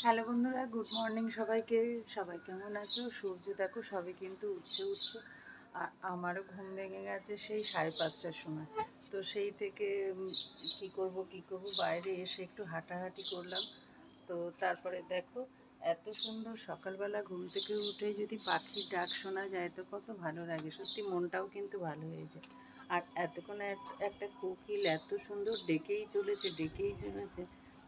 Hello বন্ধুরা, good morning সবাইকে। সবাই কেমন আছো? সূর্য দেখো সবে কিন্তু উঠছে। আর আমারও ঘুম ভেঙে গেছে সেই 5:30টার সময়। তো সেই থেকে কি করব বাইরে এসে একটু হাঁটাহাঁটি করলাম। তো তারপরে দেখো এত সুন্দর সকালবেলা ঘুম থেকে উঠে যদি পাখির ডাক শোনা যায় তো কত ভালো লাগে, সত্যি মনটাও কিন্তু ভালো হয়ে যায়। আর এতক্ষণ একটা কোকিল এত সুন্দর ডেকেই চলেছে।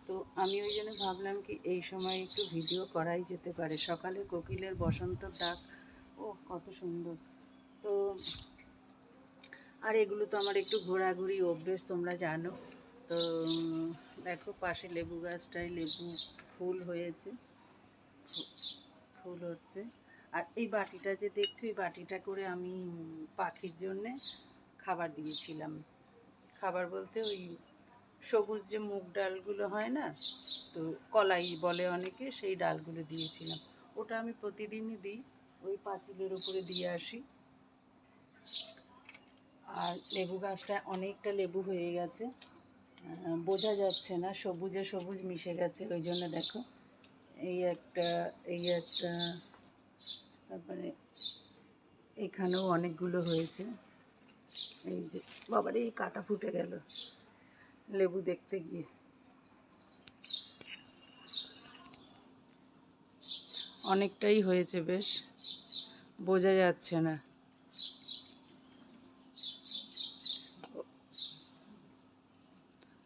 তো আমি ওই জন্য ভাবলাম কি এই সময় একটু ভিডিও করাই যেতে পারে। সকালে কোকিলের বসন্ত ডাক, ও কত সুন্দর। তো আর এগুলো তো আমার একটু ঘোরাঘুরি অভ্যেস, তোমরা জানো। তো দেখো পাশে লেবু গাছটায় লেবু ফুল হয়েছে, ফুল হচ্ছে। আর এই বাটিটা যে দেখছো, এই বাটিটা করে আমি পাখির জন্যে খাবার দিয়েছিলাম। খাবার বলতে ওই সবুজ যে মুগ ডালগুলো হয় না, তো কলাই বলে অনেকে, সেই ডালগুলো দিয়েছিলাম। ওটা আমি প্রতিদিনই দিই, ওই পাঁচিলের উপরে দিয়ে আসি। আর লেবু গাছটা অনেকটা লেবু হয়ে গেছে, বোঝা যাচ্ছে না, সবুজে সবুজ মিশে গেছে, ওই জন্য দেখো এই একটা তারপরে এখানেও অনেকগুলো হয়েছে। এই যে বাবারে, এই কাটা ফুটে গেল লেবু দেখতে গিয়ে। অনেকটাই হয়েছে, বেশ বোঝা যাচ্ছে না।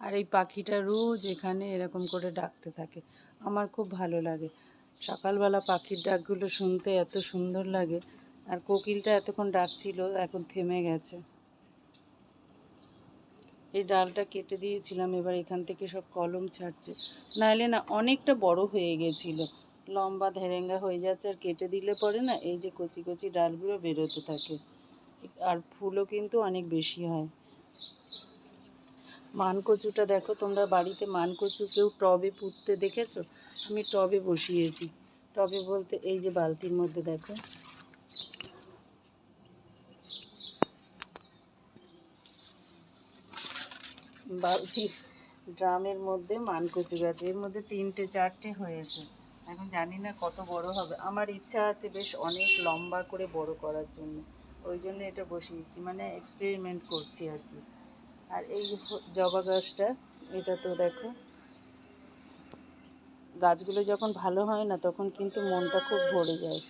আর এই পাখিটা রোজ এখানে এরকম করে ডাকতে থাকে, আমার খুব ভালো লাগে। সকালবেলা পাখির ডাকগুলো শুনতে এত সুন্দর লাগে। আর কোকিলটা এতক্ষণ ডাকছিল, এখন থেমে গেছে। এই ডালটা কেটে দিয়েছিলাম, এবার এখান থেকে সব কলম ছাড়ছে, নাহলে না অনেকটা বড় হয়ে গেছিলো, লম্বা ধেরেঙ্গা হয়ে যাচ্ছে। আর কেটে দিলে পরে না এই যে কচি কচি ডালগুলো বেরোতে থাকে, আর ফুলও কিন্তু অনেক বেশি হয়। মানকচুটা দেখো তোমরা, বাড়িতে মানকচু কেউ টবে পুঁততে দেখেছো? আমি টবে বসিয়েছি। টবে বলতে এই যে বালতির মধ্যে দেখো, বালতির ড্রামের মধ্যে মানকচু গাছ, এর মধ্যে 3-4টে হয়েছে। এখন জানি না কত বড় হবে, আমার ইচ্ছা আছে বেশ অনেক লম্বা করে বড় করার জন্য, ওই জন্য এটা বসিয়েছি, মানে এক্সপেরিমেন্ট করছি আর কি। আর এই জবা গাছটা, এটা তো দেখো, গাছগুলো যখন ভালো হয় না তখন কিন্তু মনটা খুব ভরে যায়।